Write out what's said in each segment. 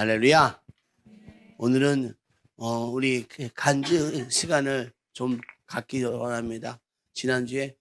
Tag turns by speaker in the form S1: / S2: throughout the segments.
S1: 할렐루야. 오늘은 우리 간증 시간을 좀 갖기 원합니다. 지난주에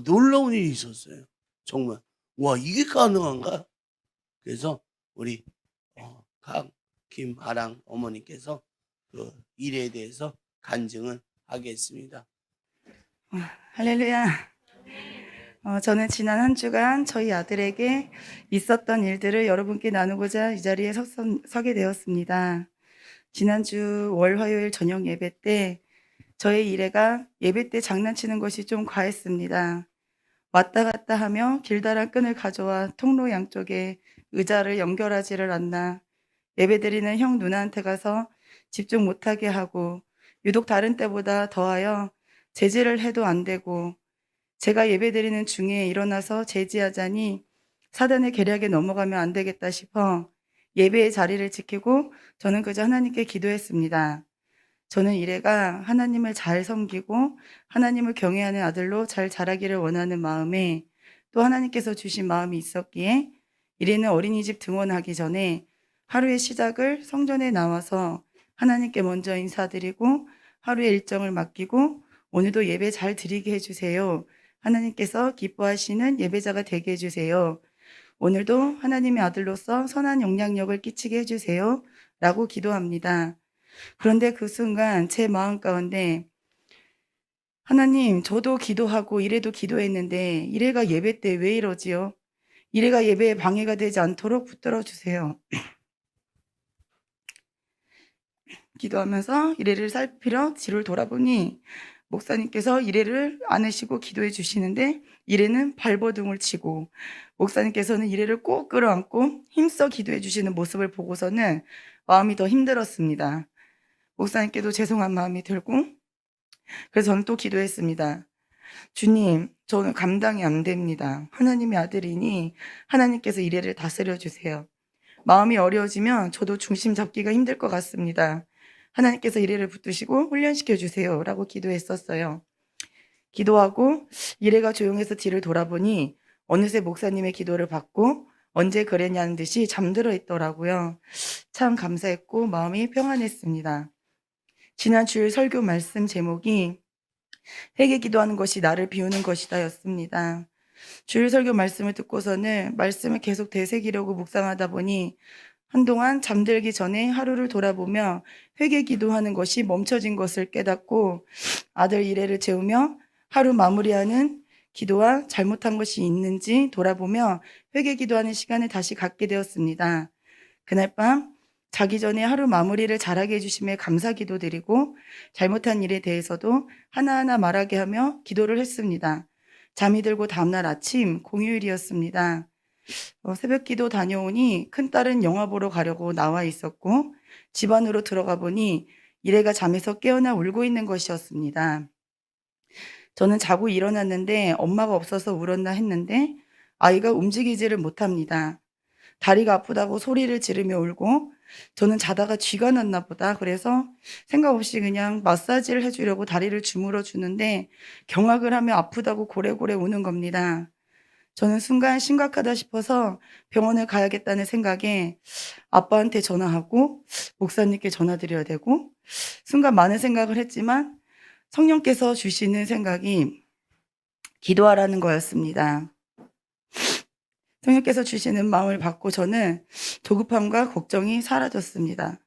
S1: 놀라운 일이 있었어요. 정말 와, 이게 가능한가? 그래서 우리 김아랑 어머니께서 그 일에 대해서 간증을 하겠습니다.
S2: 할렐루야. 저는 지난 한 주간 저희 아들에게 있었던 일들을 여러분께 나누고자 이 자리에 서게 되었습니다. 지난주 월 화요일 저녁 예배 때 저의 일애가 예배 때 장난치는 것이 좀 과했습니다. 왔다 갔다 하며 길다란 끈을 가져와 통로 양쪽에 의자를 연결하지를 않나 예배 드리는 형 누나한테 가서 집중 못하게 하고 유독 다른 때보다 더하여 제지를 해도 안 되고 제가 예배드리는 중에 일어나서 제지하자니 사단의 계략에 넘어가면 안 되겠다 싶어 예배의 자리를 지키고 저는 그저 하나님께 기도했습니다. 저는 이래가 하나님을 잘 섬기고 하나님을 경외하는 아들로 잘 자라기를 원하는 마음에 또 하나님께서 주신 마음이 있었기에 이래는 어린이집 등원하기 전에 하루의 시작을 성전에 나와서 하나님께 먼저 인사드리고 하루의 일정을 맡기고 오늘도 예배 잘 드리게 해주세요. 하나님께서 기뻐하시는 예배자가 되게 해주세요. 오늘도 하나님의 아들로서 선한 영향력을 끼치게 해주세요. 라고 기도합니다. 그런데 그 순간 제 마음 가운데 하나님, 저도 기도하고 이래도 기도했는데 이래가 예배 때 왜 이러지요? 이래가 예배에 방해가 되지 않도록 붙들어 주세요. 기도하면서 이래를 살피러 뒤를 돌아보니 목사님께서 이래를 안으시고 기도해 주시는데 이래는 발버둥을 치고 목사님께서는 이래를 꼭 끌어안고 힘써 기도해 주시는 모습을 보고서는 마음이 더 힘들었습니다. 목사님께도 죄송한 마음이 들고 그래서 저는 또 기도했습니다. 주님, 저는 감당이 안 됩니다. 하나님의 아들이니 하나님께서 이래를 다스려 주세요. 마음이 어려워지면 저도 중심 잡기가 힘들 것 같습니다. 하나님께서 이래를 붙드시고 훈련시켜 주세요. 라고 기도했었어요. 기도하고 이래가 조용해서 뒤를 돌아보니 어느새 목사님의 기도를 받고 언제 그랬냐는 듯이 잠들어 있더라고요. 참 감사했고 마음이 평안했습니다. 지난 주일 설교 말씀 제목이 회개 기도하는 것이 나를 비우는 것이다 였습니다. 주일 설교 말씀을 듣고서는 말씀을 계속 되새기려고 묵상하다 보니 한동안 잠들기 전에 하루를 돌아보며 회개 기도하는 것이 멈춰진 것을 깨닫고 아들 이래를 재우며 하루 마무리하는 기도와 잘못한 것이 있는지 돌아보며 회개 기도하는 시간을 다시 갖게 되었습니다. 그날 밤 자기 전에 하루 마무리를 잘하게 해주심에 감사 기도드리고 잘못한 일에 대해서도 하나하나 말하게 하며 기도를 했습니다. 잠이 들고 다음날 아침 공휴일이었습니다. 새벽 기도 다녀오니 큰딸은 영화 보러 가려고 나와 있었고 집 안으로 들어가 보니 이래가 잠에서 깨어나 울고 있는 것이었습니다. 저는 자고 일어났는데 엄마가 없어서 울었나 했는데 아이가 움직이지를 못합니다. 다리가 아프다고 소리를 지르며 울고 저는 자다가 쥐가 났나 보다. 그래서 생각 없이 그냥 마사지를 해주려고 다리를 주물어 주는데 경악을 하며 아프다고 고래고래 우는 겁니다. 저는 순간 심각하다 싶어서 병원을 가야겠다는 생각에 아빠한테 전화하고 목사님께 전화드려야 되고 순간 많은 생각을 했지만 성령께서 주시는 생각이 기도하라는 거였습니다. 성령께서 주시는 마음을 받고 저는 조급함과 걱정이 사라졌습니다.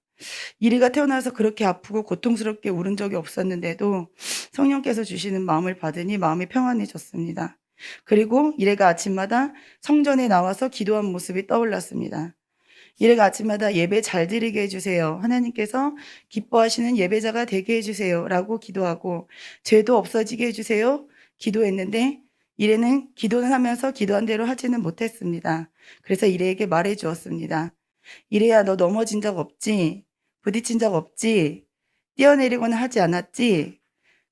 S2: 이리가 태어나서 그렇게 아프고 고통스럽게 울은 적이 없었는데도 성령께서 주시는 마음을 받으니 마음이 평안해졌습니다. 그리고 이래가 아침마다 성전에 나와서 기도한 모습이 떠올랐습니다. 이래가 아침마다 예배 잘 드리게 해주세요. 하나님께서 기뻐하시는 예배자가 되게 해주세요. 라고 기도하고 죄도 없어지게 해주세요. 기도했는데 이래는 기도는 하면서 기도한 대로 하지는 못했습니다. 그래서 이래에게 말해 주었습니다. 이래야 너 넘어진 적 없지? 부딪힌 적 없지? 뛰어내리거나 하지 않았지?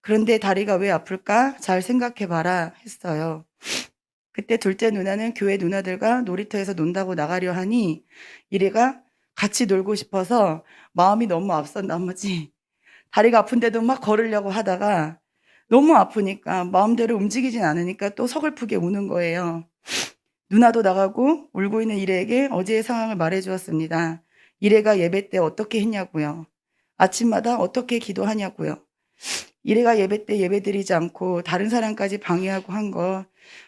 S2: 그런데 다리가 왜 아플까? 잘 생각해봐라 했어요. 그때 둘째 누나는 교회 누나들과 놀이터에서 논다고 나가려 하니 이래가 같이 놀고 싶어서 마음이 너무 앞선 나머지 다리가 아픈데도 막 걸으려고 하다가 너무 아프니까 마음대로 움직이진 않으니까 또 서글프게 우는 거예요. 누나도 나가고 울고 있는 이래에게 어제의 상황을 말해 주었습니다. 이래가 예배 때 어떻게 했냐고요. 아침마다 어떻게 기도하냐고요. 이래가 예배 때 예배드리지 않고 다른 사람까지 방해하고 한 거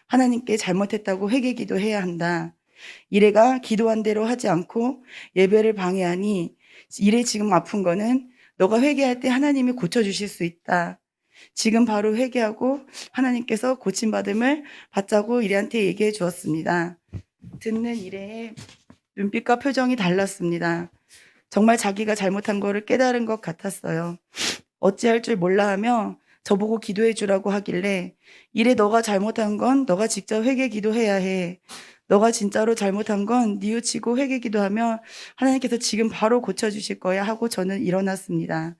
S2: 하나님께 잘못했다고 회개 기도해야 한다. 이래가 기도한 대로 하지 않고 예배를 방해하니 이래 지금 아픈 거는 너가 회개할 때 하나님이 고쳐주실 수 있다. 지금 바로 회개하고 하나님께서 고침받음을 받자고 이래한테 얘기해 주었습니다. 듣는 이래의 눈빛과 표정이 달랐습니다. 정말 자기가 잘못한 거를 깨달은 것 같았어요. 어찌할 줄 몰라 하며 저보고 기도해 주라고 하길래 이래 너가 잘못한 건 너가 직접 회개 기도해야 해. 너가 진짜로 잘못한 건 뉘우치고 회개 기도하면 하나님께서 지금 바로 고쳐주실 거야 하고 저는 일어났습니다.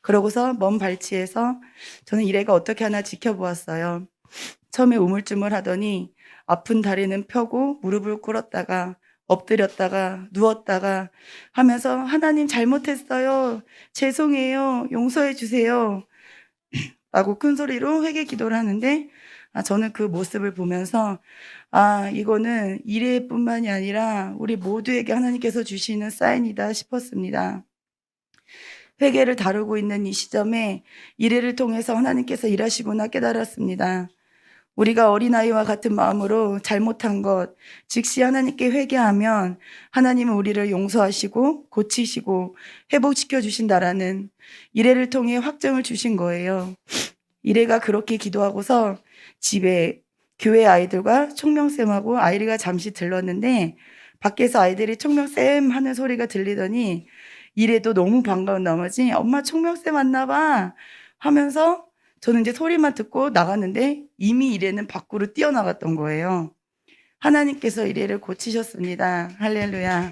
S2: 그러고서 먼 발치에서 저는 이래가 어떻게 하나 지켜보았어요. 처음에 우물쭈물 하더니 아픈 다리는 펴고 무릎을 꿇었다가 엎드렸다가 누웠다가 하면서 하나님 잘못했어요. 죄송해요. 용서해 주세요. 라고 큰 소리로 회개 기도를 하는데 저는 그 모습을 보면서 이거는 이래뿐만이 아니라 우리 모두에게 하나님께서 주시는 사인이다 싶었습니다. 회개를 다루고 있는 이 시점에 이래를 통해서 하나님께서 일하시구나 깨달았습니다. 우리가 어린아이와 같은 마음으로 잘못한 것, 즉시 하나님께 회개하면 하나님은 우리를 용서하시고 고치시고 회복시켜 주신다라는 이래를 통해 확증을 주신 거예요. 이래가 그렇게 기도하고서 집에 교회 아이들과 총명쌤하고 아이리가 잠시 들렀는데 밖에서 아이들이 총명쌤 하는 소리가 들리더니 이래도 너무 반가운 나머지 엄마 총명쌤 왔나 봐 하면서 저는 이제 소리만 듣고 나갔는데 이미 이래는 밖으로 뛰어나갔던 거예요. 하나님께서 이래를 고치셨습니다. 할렐루야.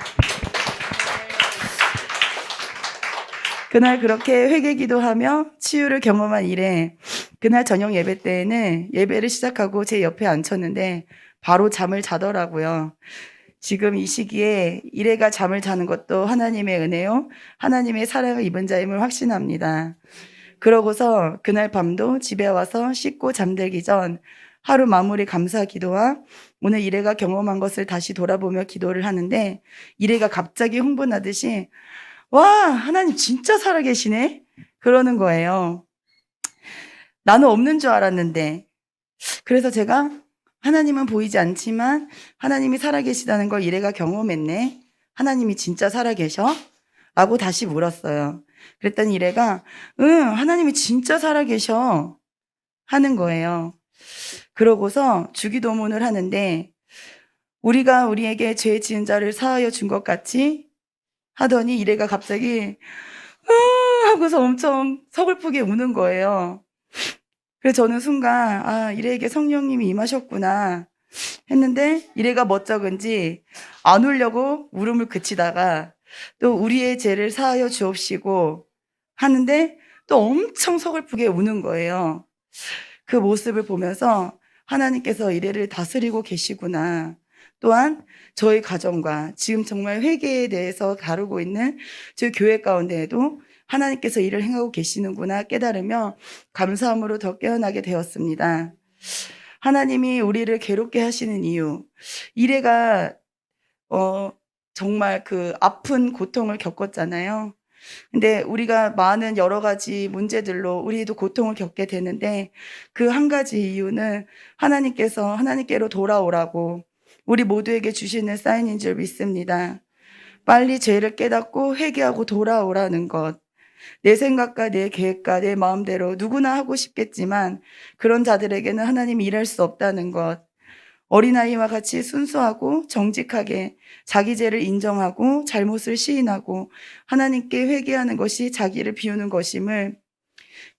S2: 그날 그렇게 회개 기도하며 치유를 경험한 이래 그날 저녁 예배 때에는 예배를 시작하고 제 옆에 앉혔는데 바로 잠을 자더라고요. 지금 이 시기에 이래가 잠을 자는 것도 하나님의 은혜요. 하나님의 사랑을 입은 자임을 확신합니다. 그러고서 그날 밤도 집에 와서 씻고 잠들기 전 하루 마무리 감사 기도와 오늘 이래가 경험한 것을 다시 돌아보며 기도를 하는데 이래가 갑자기 흥분하듯이 와, 하나님 진짜 살아계시네? 그러는 거예요. 나는 없는 줄 알았는데. 그래서 제가 하나님은 보이지 않지만 하나님이 살아계시다는 걸 이래가 경험했네. 하나님이 진짜 살아계셔? 라고 다시 물었어요. 그랬더니 이래가 하나님이 진짜 살아계셔 하는 거예요. 그러고서 주기도문을 하는데 우리가 우리에게 죄 지은 자를 사하여 준 것 같이 하더니 이래가 갑자기 하고서 엄청 서글프게 우는 거예요. 그래서 저는 순간 이래에게 성령님이 임하셨구나 했는데 이래가 멋쩍은지 안 울려고 울음을 그치다가 또 우리의 죄를 사하여 주옵시고 하는데 또 엄청 서글프게 우는 거예요. 그 모습을 보면서 하나님께서 이래를 다스리고 계시구나. 또한 저희 가정과 지금 정말 회개에 대해서 다루고 있는 저희 교회 가운데에도 하나님께서 일을 행하고 계시는구나 깨달으며 감사함으로 더 깨어나게 되었습니다. 하나님이 우리를 괴롭게 하시는 이유, 이래가 정말 그 아픈 고통을 겪었잖아요. 근데 우리가 많은 여러 가지 문제들로 우리도 고통을 겪게 되는데 그 한 가지 이유는 하나님께서 하나님께로 돌아오라고 우리 모두에게 주시는 사인인 줄 믿습니다. 빨리 죄를 깨닫고 회개하고 돌아오라는 것. 내 생각과 내 계획과 내 마음대로 누구나 하고 싶겠지만 그런 자들에게는 하나님이 일할 수 없다는 것. 어린아이와 같이 순수하고 정직하게 자기 죄를 인정하고 잘못을 시인하고 하나님께 회개하는 것이 자기를 비우는 것임을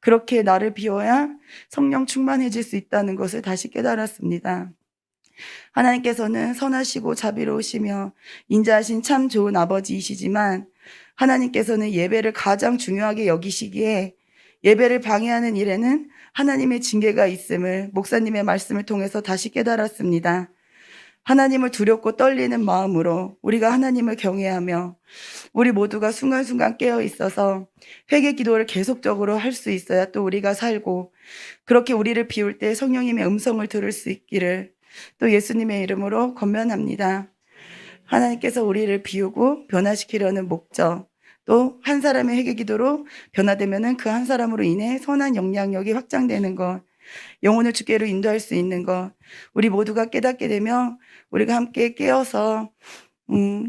S2: 그렇게 나를 비워야 성령 충만해질 수 있다는 것을 다시 깨달았습니다. 하나님께서는 선하시고 자비로우시며 인자하신 참 좋은 아버지이시지만 하나님께서는 예배를 가장 중요하게 여기시기에 예배를 방해하는 일에는 하나님의 징계가 있음을 목사님의 말씀을 통해서 다시 깨달았습니다. 하나님을 두렵고 떨리는 마음으로 우리가 하나님을 경외하며 우리 모두가 순간순간 깨어 있어서 회개 기도를 계속적으로 할 수 있어야 또 우리가 살고 그렇게 우리를 비울 때 성령님의 음성을 들을 수 있기를 또 예수님의 이름으로 권면합니다. 하나님께서 우리를 비우고 변화시키려는 목적, 또 한 사람의 회개 기도로 변화되면은 그 한 사람으로 인해 선한 영향력이 확장되는 것, 영혼을 주께로 인도할 수 있는 것, 우리 모두가 깨닫게 되며 우리가 함께 깨어서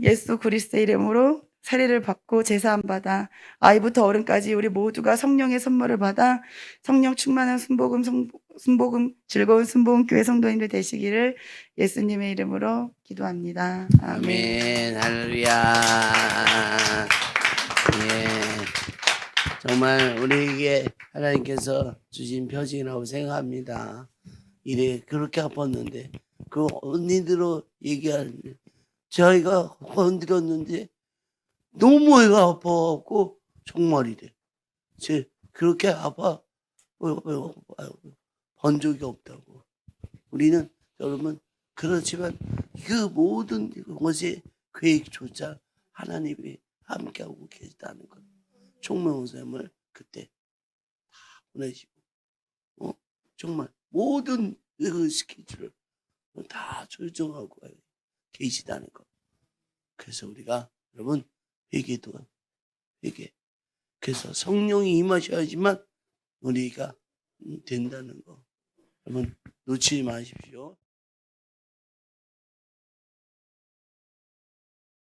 S2: 예수 그리스도의 이름으로 세례를 받고 제사함 받아 아이부터 어른까지 우리 모두가 성령의 선물을 받아 성령 충만한 순복음 즐거운 순복음 교회 성도님들 되시기를 예수님의 이름으로 기도합니다. 아멘.
S1: 아멘. 할렐루야. 예. 정말 우리에게 하나님께서 주신 표징이라고 생각합니다. 이래 그렇게 아팠는데 그 언니들로 얘기하는데 저희가 건드렸는데 너무 애가 아파갖고 정말 이래. 그렇게 아파 본 적이 없다고. 우리는 여러분 그렇지만 그 모든 것의 계획조차 하나님이 함께하고 계시다는 것. 총명쌤을 그때 다 보내시고 정말 모든 그 스케줄을 다 조정하고 계시다는 것. 그래서 우리가 여러분 회개도 회개. 그래서 성령이 임하셔야지만 우리가 된다는 거. 여러분 놓치지 마십시오.